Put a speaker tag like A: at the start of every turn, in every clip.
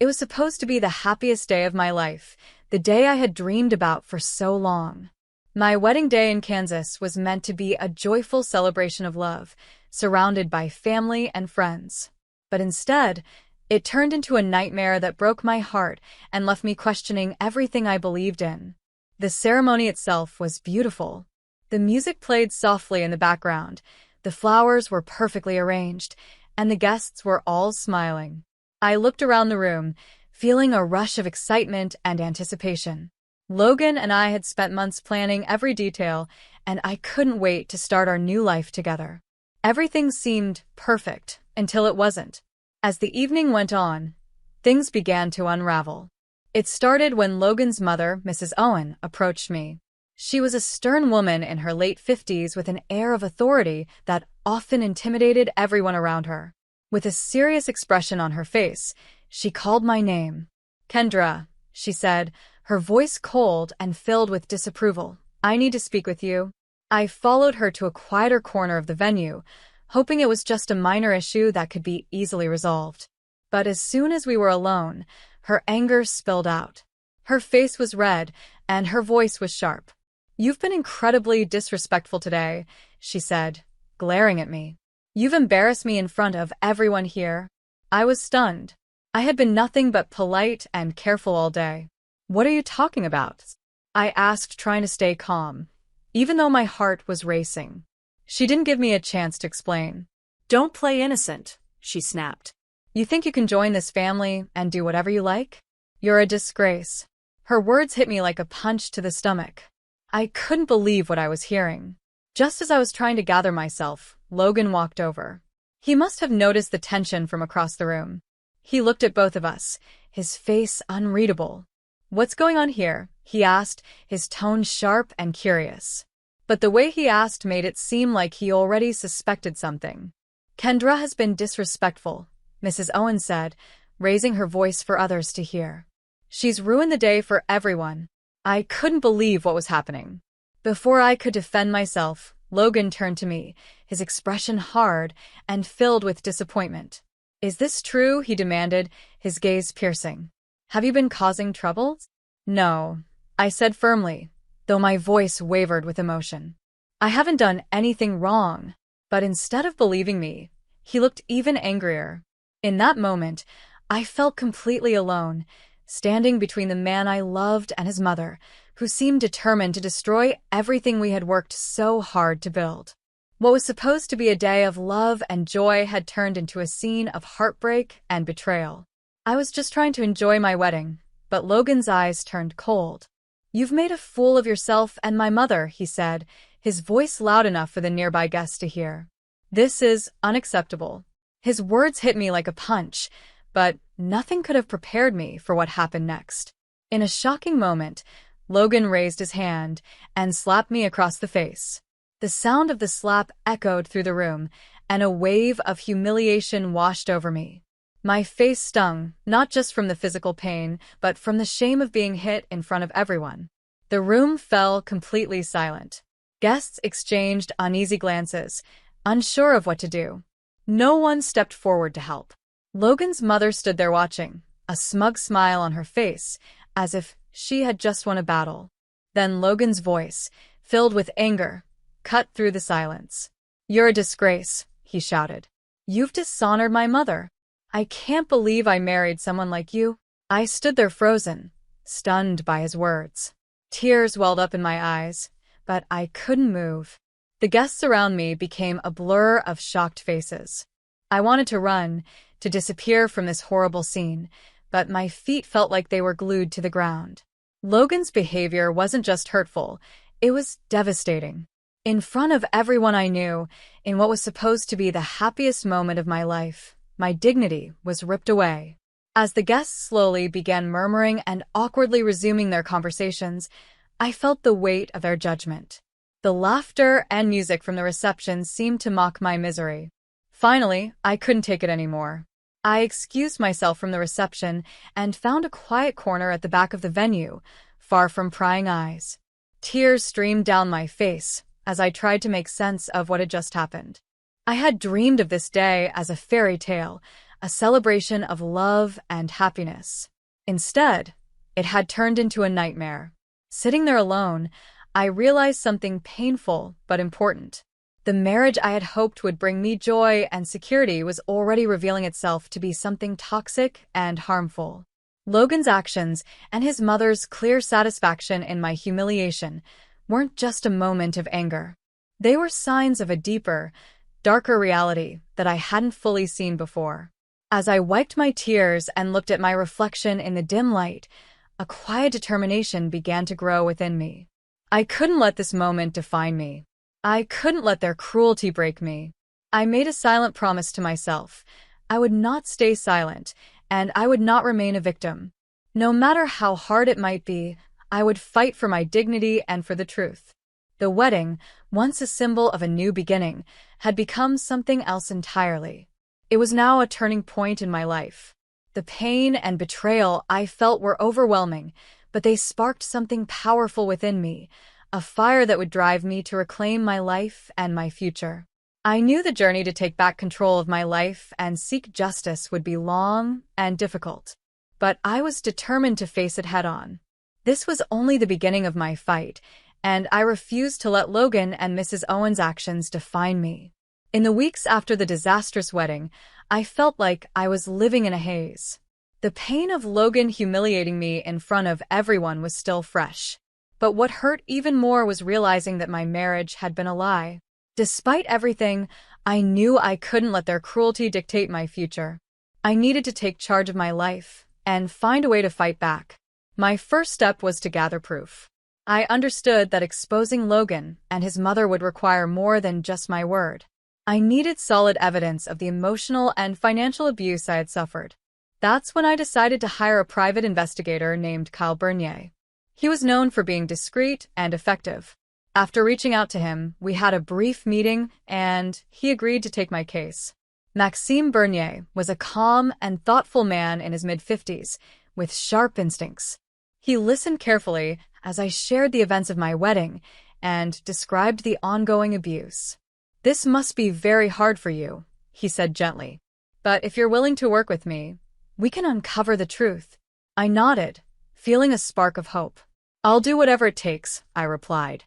A: It was supposed to be the happiest day of my life, the day I had dreamed about for so long. My wedding day in Kansas was meant to be a joyful celebration of love, surrounded by family and friends. But instead, it turned into a nightmare that broke my heart and left me questioning everything I believed in. The ceremony itself was beautiful. The music played softly in the background, the flowers were perfectly arranged, and the guests were all smiling. I looked around the room, feeling a rush of excitement and anticipation. Logan and I had spent months planning every detail, and I couldn't wait to start our new life together. Everything seemed perfect until it wasn't. As the evening went on, things began to unravel. It started when Logan's mother, Mrs. Owen, approached me. She was a stern woman in her late 50s with an air of authority that often intimidated everyone around her. With a serious expression on her face, she called my name. "Kendra," she said, her voice cold and filled with disapproval. "I need to speak with you." I followed her to a quieter corner of the venue, hoping it was just a minor issue that could be easily resolved. But as soon as we were alone, her anger spilled out. Her face was red, and her voice was sharp. "You've been incredibly disrespectful today," she said, glaring at me. "You've embarrassed me in front of everyone here." I was stunned. I had been nothing but polite and careful all day. "What are you talking about?" I asked, trying to stay calm, even though my heart was racing. She didn't give me a chance to explain. "Don't play innocent," she snapped. "You think you can join this family and do whatever you like? You're a disgrace." Her words hit me like a punch to the stomach. I couldn't believe what I was hearing. Just as I was trying to gather myself, Logan walked over. He must have noticed the tension from across the room. He looked at both of us, his face unreadable. "What's going on here?" he asked, his tone sharp and curious. But the way he asked made it seem like he already suspected something. "Kendra has been disrespectful," Mrs. Owen said, raising her voice for others to hear. "She's ruined the day for everyone." I couldn't believe what was happening. Before I could defend myself, Logan turned to me, his expression hard and filled with disappointment. "Is this true?" he demanded, his gaze piercing. "Have you been causing trouble?" "No," I said firmly, though my voice wavered with emotion. "I haven't done anything wrong." But instead of believing me, he looked even angrier. In that moment, I felt completely alone, standing between the man I loved and his mother, who seemed determined to destroy everything we had worked so hard to build. What was supposed to be a day of love and joy had turned into a scene of heartbreak and betrayal. I was just trying to enjoy my wedding, but Logan's eyes turned cold. "You've made a fool of yourself and my mother," he said, his voice loud enough for the nearby guests to hear. "This is unacceptable." His words hit me like a punch, but nothing could have prepared me for what happened next. In a shocking moment, Logan raised his hand and slapped me across the face. The sound of the slap echoed through the room, and a wave of humiliation washed over me. My face stung, not just from the physical pain, but from the shame of being hit in front of everyone. The room fell completely silent. Guests exchanged uneasy glances, unsure of what to do. No one stepped forward to help. Logan's mother stood there watching, a smug smile on her face, as if she had just won a battle. Then Logan's voice, filled with anger, cut through the silence. "You're a disgrace," he shouted. "You've dishonored my mother. I can't believe I married someone like you." I stood there frozen, stunned by his words. Tears welled up in my eyes, but I couldn't move. The guests around me became a blur of shocked faces. I wanted to run, to disappear from this horrible scene, but my feet felt like they were glued to the ground. Logan's behavior wasn't just hurtful, it was devastating. In front of everyone I knew, in what was supposed to be the happiest moment of my life, my dignity was ripped away. As the guests slowly began murmuring and awkwardly resuming their conversations, I felt the weight of their judgment. The laughter and music from the reception seemed to mock my misery. Finally, I couldn't take it anymore. I excused myself from the reception and found a quiet corner at the back of the venue, far from prying eyes. Tears streamed down my face as I tried to make sense of what had just happened. I had dreamed of this day as a fairy tale, a celebration of love and happiness. Instead, it had turned into a nightmare. Sitting there alone, I realized something painful but important. The marriage I had hoped would bring me joy and security was already revealing itself to be something toxic and harmful. Logan's actions and his mother's clear satisfaction in my humiliation weren't just a moment of anger. They were signs of a deeper, darker reality that I hadn't fully seen before. As I wiped my tears and looked at my reflection in the dim light, a quiet determination began to grow within me. I couldn't let this moment define me. I couldn't let their cruelty break me. I made a silent promise to myself. I would not stay silent, and I would not remain a victim. No matter how hard it might be, I would fight for my dignity and for the truth. The wedding, once a symbol of a new beginning, had become something else entirely. It was now a turning point in my life. The pain and betrayal I felt were overwhelming, but they sparked something powerful within me, a fire that would drive me to reclaim my life and my future. I knew the journey to take back control of my life and seek justice would be long and difficult, but I was determined to face it head-on. This was only the beginning of my fight, and I refused to let Logan and Mrs. Owen's actions define me. In the weeks after the disastrous wedding, I felt like I was living in a haze. The pain of Logan humiliating me in front of everyone was still fresh. But what hurt even more was realizing that my marriage had been a lie. Despite everything, I knew I couldn't let their cruelty dictate my future. I needed to take charge of my life and find a way to fight back. My first step was to gather proof. I understood that exposing Logan and his mother would require more than just my word. I needed solid evidence of the emotional and financial abuse I had suffered. That's when I decided to hire a private investigator named Kyle Bernier. He was known for being discreet and effective. After reaching out to him, we had a brief meeting, and he agreed to take my case. Maxime Bernier was a calm and thoughtful man in his mid-50s, with sharp instincts. He listened carefully as I shared the events of my wedding and described the ongoing abuse. "This must be very hard for you," he said gently. "But if you're willing to work with me, we can uncover the truth." I nodded, feeling a spark of hope. "I'll do whatever it takes," I replied.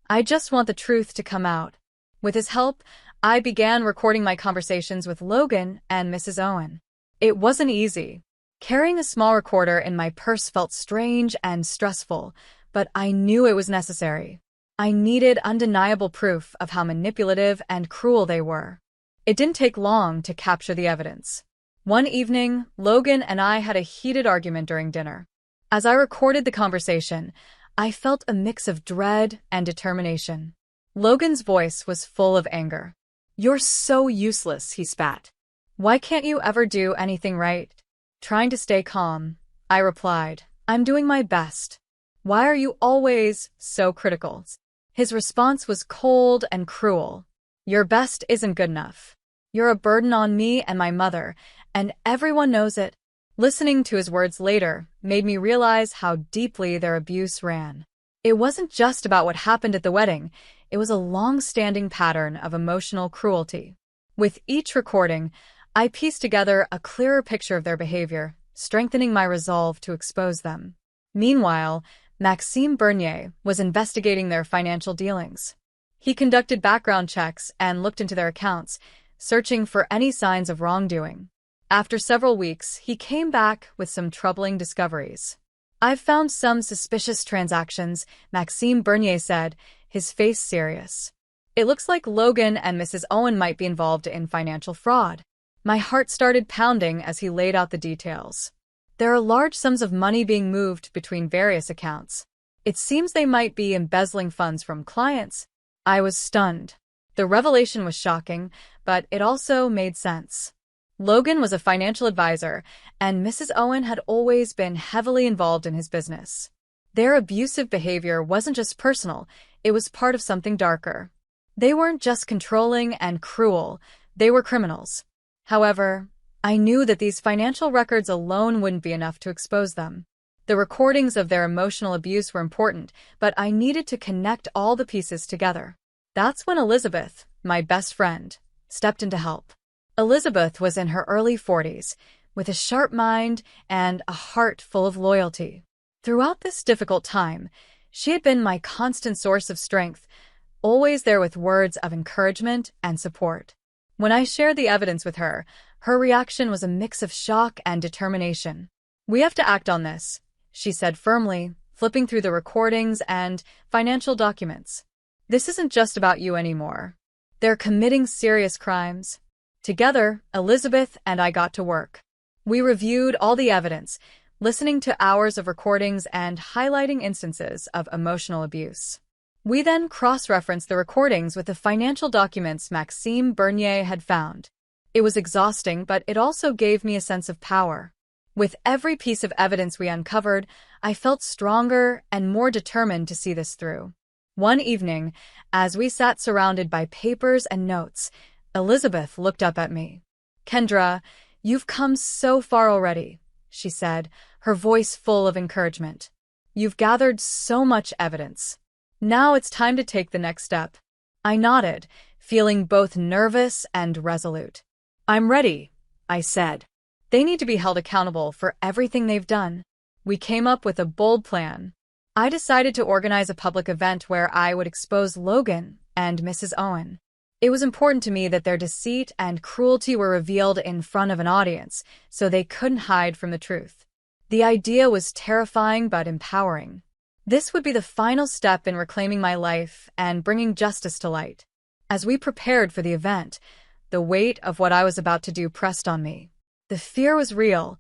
A: "I just want the truth to come out." With his help, I began recording my conversations with Logan and Mrs. Owen. It wasn't easy. Carrying a small recorder in my purse felt strange and stressful, but I knew it was necessary. I needed undeniable proof of how manipulative and cruel they were. It didn't take long to capture the evidence. One evening, Logan and I had a heated argument during dinner. As I recorded the conversation, I felt a mix of dread and determination. Logan's voice was full of anger. "You're so useless," he spat. "Why can't you ever do anything right?" Trying to stay calm, I replied, "I'm doing my best. Why are you always so critical?" His response was cold and cruel. "Your best isn't good enough. You're a burden on me and my mother, and everyone knows it." Listening to his words later made me realize how deeply their abuse ran. It wasn't just about what happened at the wedding, it was a long-standing pattern of emotional cruelty. With each recording, I pieced together a clearer picture of their behavior, strengthening my resolve to expose them. Meanwhile, Maxime Bernier was investigating their financial dealings. He conducted background checks and looked into their accounts, searching for any signs of wrongdoing. After several weeks, he came back with some troubling discoveries. "I've found some suspicious transactions," Maxime Bernier said, his face serious. "It looks like Logan and Mrs. Owen might be involved in financial fraud." My heart started pounding as he laid out the details. "There are large sums of money being moved between various accounts. It seems they might be embezzling funds from clients." I was stunned. The revelation was shocking, but it also made sense. Logan was a financial advisor, and Mrs. Owen had always been heavily involved in his business. Their abusive behavior wasn't just personal, it was part of something darker. They weren't just controlling and cruel, they were criminals. However, I knew that these financial records alone wouldn't be enough to expose them. The recordings of their emotional abuse were important, but I needed to connect all the pieces together. That's when Elizabeth, my best friend, stepped in to help. Elizabeth was in her early 40s, with a sharp mind and a heart full of loyalty. Throughout this difficult time, she had been my constant source of strength, always there with words of encouragement and support. When I shared the evidence with her, her reaction was a mix of shock and determination. "We have to act on this," she said firmly, flipping through the recordings and financial documents. "This isn't just about you anymore. They're committing serious crimes." Together, Elizabeth and I got to work. We reviewed all the evidence, listening to hours of recordings and highlighting instances of emotional abuse. We then cross-referenced the recordings with the financial documents Maxime Bernier had found. It was exhausting, but it also gave me a sense of power. With every piece of evidence we uncovered, I felt stronger and more determined to see this through. One evening, as we sat surrounded by papers and notes, Elizabeth looked up at me. "Kendra, you've come so far already," she said, her voice full of encouragement. "You've gathered so much evidence. Now it's time to take the next step." I nodded, feeling both nervous and resolute. "I'm ready," I said. "They need to be held accountable for everything they've done." We came up with a bold plan. I decided to organize a public event where I would expose Logan and Mrs. Owen. It was important to me that their deceit and cruelty were revealed in front of an audience, so they couldn't hide from the truth. The idea was terrifying but empowering. This would be the final step in reclaiming my life and bringing justice to light. As we prepared for the event, the weight of what I was about to do pressed on me. The fear was real,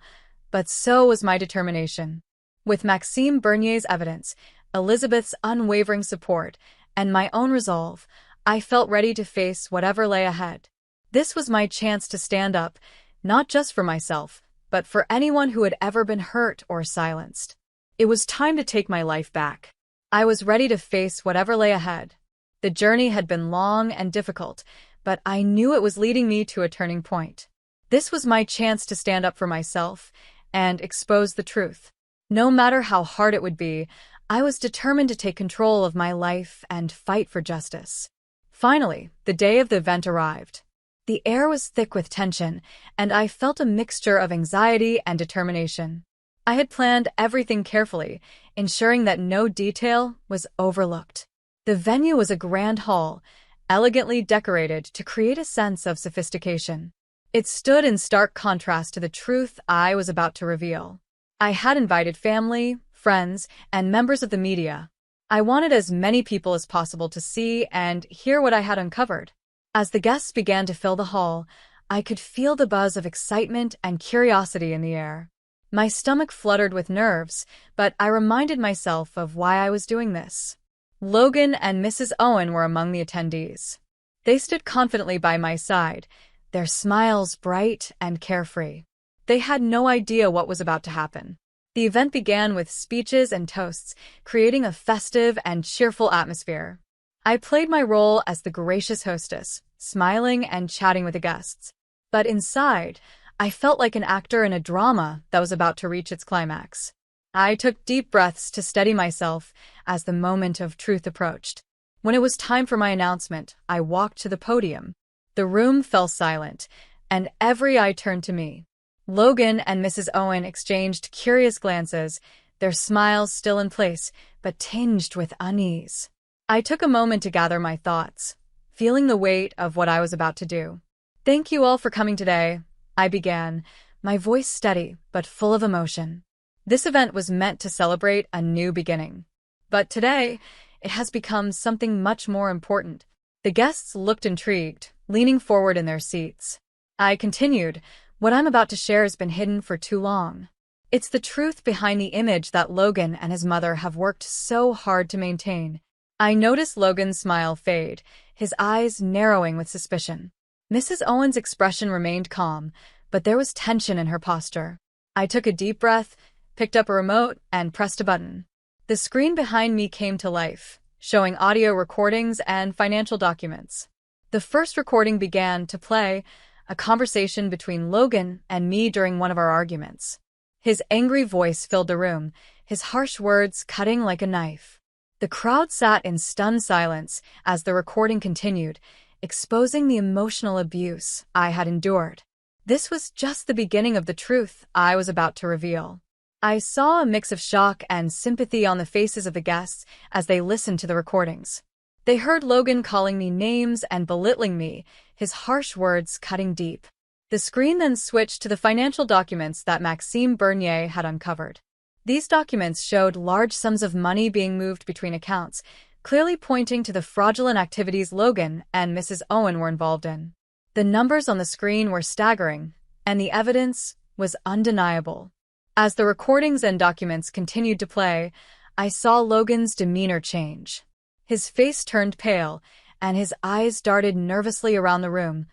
A: but so was my determination. With Maxime Bernier's evidence, Elizabeth's unwavering support, and my own resolve, I felt ready to face whatever lay ahead. This was my chance to stand up, not just for myself, but for anyone who had ever been hurt or silenced. It was time to take my life back. I was ready to face whatever lay ahead. The journey had been long and difficult, but I knew it was leading me to a turning point. This was my chance to stand up for myself and expose the truth. No matter how hard it would be, I was determined to take control of my life and fight for justice. Finally, the day of the event arrived. The air was thick with tension, and I felt a mixture of anxiety and determination. I had planned everything carefully, ensuring that no detail was overlooked. The venue was a grand hall, elegantly decorated to create a sense of sophistication. It stood in stark contrast to the truth I was about to reveal. I had invited family, friends, and members of the media. I wanted as many people as possible to see and hear what I had uncovered. As the guests began to fill the hall, I could feel the buzz of excitement and curiosity in the air. My stomach fluttered with nerves, but I reminded myself of why I was doing this. Logan and Mrs. Owen were among the attendees. They stood confidently by my side, their smiles bright and carefree. They had no idea what was about to happen. The event began with speeches and toasts, creating a festive and cheerful atmosphere. I played my role as the gracious hostess, smiling and chatting with the guests. But inside, I felt like an actor in a drama that was about to reach its climax. I took deep breaths to steady myself as the moment of truth approached. When it was time for my announcement, I walked to the podium. The room fell silent, and every eye turned to me. Logan and Mrs. Owen exchanged curious glances, their smiles still in place, but tinged with unease. I took a moment to gather my thoughts, feeling the weight of what I was about to do. "Thank you all for coming today," I began, my voice steady but full of emotion. This event was meant to celebrate a new beginning. But today, it has become something much more important. The guests looked intrigued, leaning forward in their seats. I continued, "What I'm about to share has been hidden for too long. It's the truth behind the image that Logan and his mother have worked so hard to maintain." I noticed Logan's smile fade, his eyes narrowing with suspicion. Mrs. Owen's expression remained calm, but there was tension in her posture. I took a deep breath, picked up a remote, and pressed a button. The screen behind me came to life, showing audio recordings and financial documents. The first recording began to play, a conversation between Logan and me during one of our arguments. His angry voice filled the room, his harsh words cutting like a knife. The crowd sat in stunned silence as the recording continued, exposing the emotional abuse I had endured. This was just the beginning of the truth I was about to reveal. I saw a mix of shock and sympathy on the faces of the guests as they listened to the recordings. They heard Logan calling me names and belittling me, his harsh words cutting deep. The screen then switched to the financial documents that Maxime Bernier had uncovered. These documents showed large sums of money being moved between accounts, clearly pointing to the fraudulent activities Logan and Mrs. Owen were involved in. The numbers on the screen were staggering, and the evidence was undeniable. As the recordings and documents continued to play, I saw Logan's demeanor change. His face turned pale, and his eyes darted nervously around the room,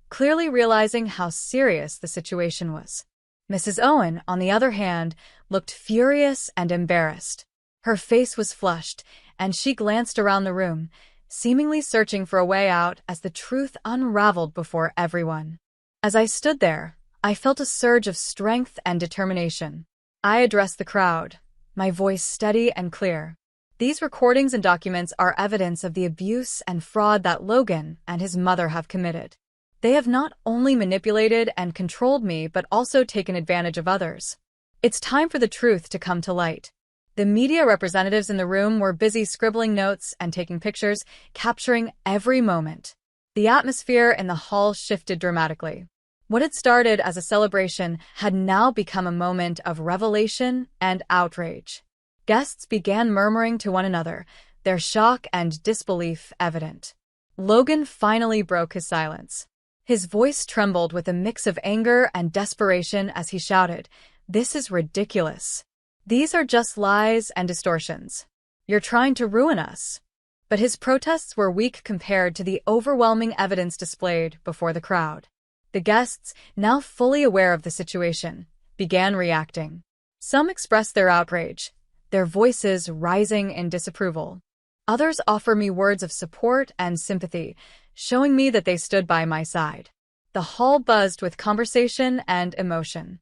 A: clearly realizing how serious the situation was. Mrs. Owen, on the other hand, looked furious and embarrassed. Her face was flushed, and she glanced around the room, seemingly searching for a way out as the truth unraveled before everyone. As I stood there, I felt a surge of strength and determination. I addressed the crowd, my voice steady and clear. These recordings and documents are evidence of the abuse and fraud that Logan and his mother have committed. They have not only manipulated and controlled me, but also taken advantage of others. It's time for the truth to come to light. The media representatives in the room were busy scribbling notes and taking pictures, capturing every moment. The atmosphere in the hall shifted dramatically. What had started as a celebration had now become a moment of revelation and outrage. Guests began murmuring to one another, their shock and disbelief evident. Logan finally broke his silence. His voice trembled with a mix of anger and desperation as he shouted, "This is ridiculous. These are just lies and distortions. You're trying to ruin us." But his protests were weak compared to the overwhelming evidence displayed before the crowd. The guests, now fully aware of the situation, began reacting. Some expressed their outrage, their voices rising in disapproval. Others offered me words of support and sympathy, showing me that they stood by my side. The hall buzzed with conversation and emotion.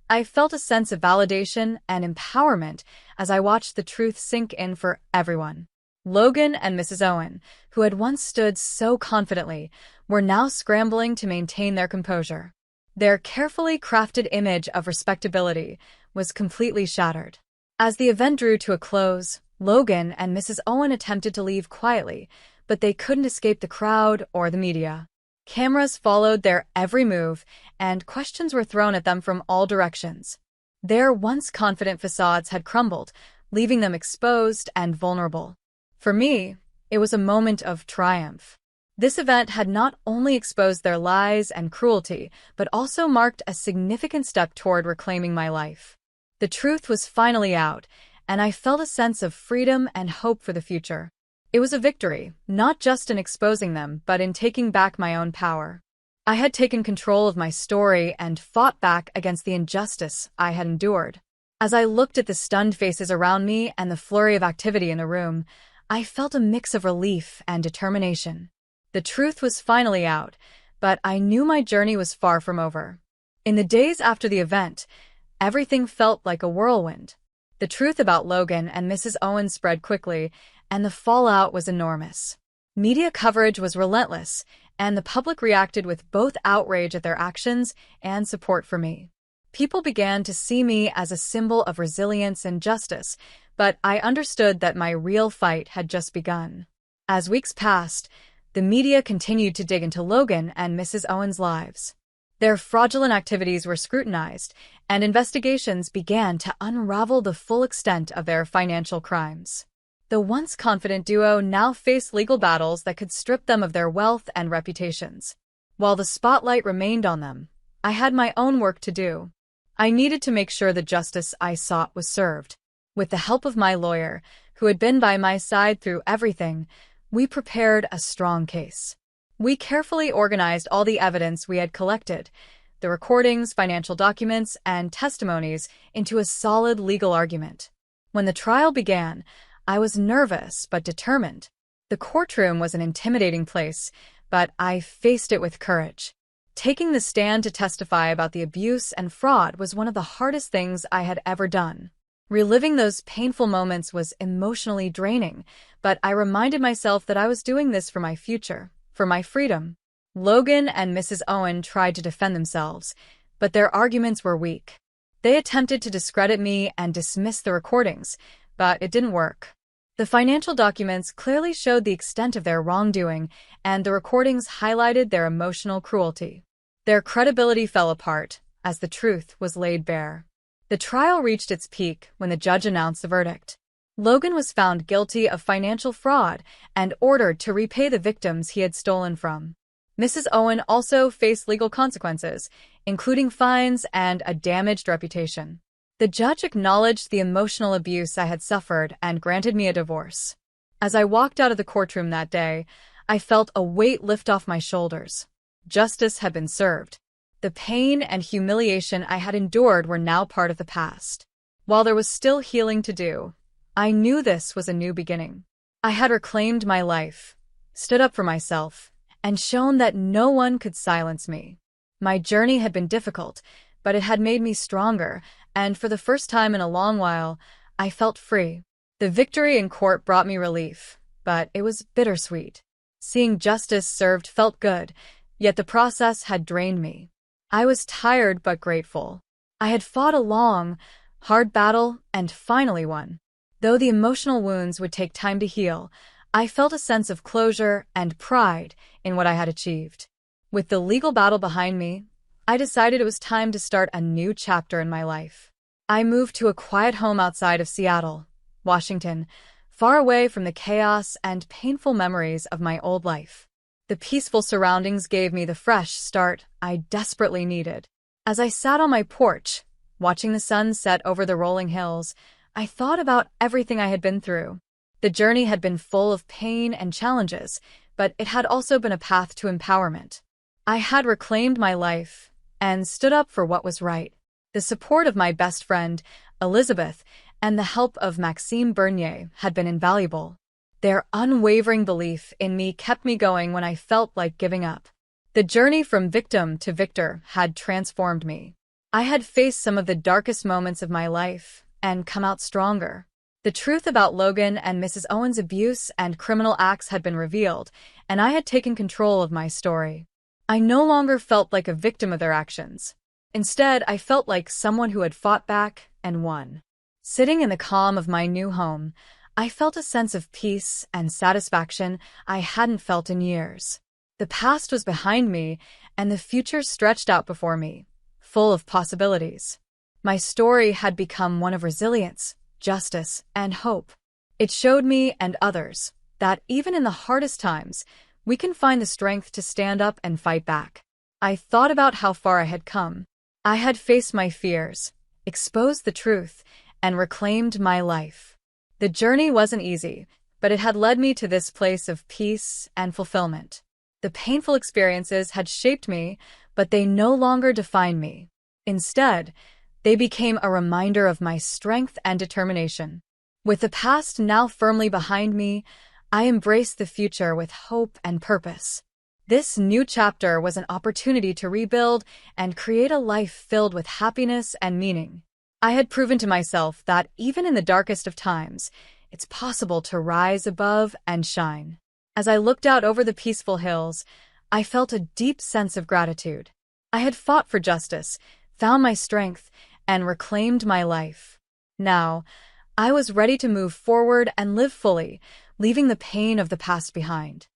A: I felt a sense of validation and empowerment as I watched the truth sink in for everyone. Logan and Mrs. Owen, who had once stood so confidently, were now scrambling to maintain their composure. Their carefully crafted image of respectability was completely shattered. As the event drew to a close, Logan and Mrs. Owen attempted to leave quietly, but they couldn't escape the crowd or the media. Cameras followed their every move, and questions were thrown at them from all directions. Their once confident facades had crumbled, leaving them exposed and vulnerable. For me, it was a moment of triumph. This event had not only exposed their lies and cruelty, but also marked a significant step toward reclaiming my life. The truth was finally out, and I felt a sense of freedom and hope for the future. It was a victory, not just in exposing them, but in taking back my own power. I had taken control of my story and fought back against the injustice I had endured. As I looked at the stunned faces around me and the flurry of activity in the room, I felt a mix of relief and determination. The truth was finally out, but I knew my journey was far from over. In the days after the event, everything felt like a whirlwind. The truth about Logan and Mrs. Owen spread quickly, and the fallout was enormous. Media coverage was relentless, and the public reacted with both outrage at their actions and support for me. People began to see me as a symbol of resilience and justice, but I understood that my real fight had just begun. As weeks passed, the media continued to dig into Logan and Mrs. Owen's lives. Their fraudulent activities were scrutinized, and investigations began to unravel the full extent of their financial crimes. The once confident duo now faced legal battles that could strip them of their wealth and reputations. While the spotlight remained on them, I had my own work to do. I needed to make sure the justice I sought was served. With the help of my lawyer, who had been by my side through everything, we prepared a strong case. We carefully organized all the evidence we had collected, the recordings, financial documents, and testimonies, into a solid legal argument. When the trial began, I was nervous but determined. The courtroom was an intimidating place, but I faced it with courage. Taking the stand to testify about the abuse and fraud was one of the hardest things I had ever done. Reliving those painful moments was emotionally draining, but I reminded myself that I was doing this for my future, for my freedom. Logan and Mrs. Owen tried to defend themselves, but their arguments were weak. They attempted to discredit me and dismiss the recordings, but it didn't work. The financial documents clearly showed the extent of their wrongdoing, and the recordings highlighted their emotional cruelty. Their credibility fell apart as the truth was laid bare. The trial reached its peak when the judge announced the verdict. Logan was found guilty of financial fraud and ordered to repay the victims he had stolen from. Mrs. Owen also faced legal consequences, including fines and a damaged reputation. The judge acknowledged the emotional abuse I had suffered and granted me a divorce. As I walked out of the courtroom that day, I felt a weight lift off my shoulders. Justice had been served. The pain and humiliation I had endured were now part of the past. While there was still healing to do, I knew this was a new beginning. I had reclaimed my life, stood up for myself, and shown that no one could silence me. My journey had been difficult, but it had made me stronger, and for the first time in a long while, I felt free. The victory in court brought me relief, but it was bittersweet. Seeing justice served felt good, yet the process had drained me. I was tired but grateful. I had fought a long, hard battle and finally won. Though the emotional wounds would take time to heal, I felt a sense of closure and pride in what I had achieved. With the legal battle behind me, I decided it was time to start a new chapter in my life. I moved to a quiet home outside of Seattle, Washington, far away from the chaos and painful memories of my old life. The peaceful surroundings gave me the fresh start I desperately needed. As I sat on my porch, watching the sun set over the rolling hills, I thought about everything I had been through. The journey had been full of pain and challenges, but it had also been a path to empowerment. I had reclaimed my life and stood up for what was right. The support of my best friend, Elizabeth, and the help of Maxime Bernier had been invaluable. Their unwavering belief in me kept me going when I felt like giving up. The journey from victim to victor had transformed me. I had faced some of the darkest moments of my life and come out stronger. The truth about Logan and Mrs. Owen's abuse and criminal acts had been revealed, and I had taken control of my story. I no longer felt like a victim of their actions. Instead, I felt like someone who had fought back and won. Sitting in the calm of my new home, I felt a sense of peace and satisfaction I hadn't felt in years. The past was behind me, and the future stretched out before me, full of possibilities. My story had become one of resilience, justice, and hope. It showed me and others that even in the hardest times, we can find the strength to stand up and fight back. I thought about how far I had come. I had faced my fears, exposed the truth, and reclaimed my life. The journey wasn't easy, but it had led me to this place of peace and fulfillment. The painful experiences had shaped me, but they no longer defined me. Instead, they became a reminder of my strength and determination. With the past now firmly behind me, I embraced the future with hope and purpose. This new chapter was an opportunity to rebuild and create a life filled with happiness and meaning. I had proven to myself that even in the darkest of times, it's possible to rise above and shine. As I looked out over the peaceful hills, I felt a deep sense of gratitude. I had fought for justice, found my strength, and reclaimed my life. Now, I was ready to move forward and live fully, leaving the pain of the past behind.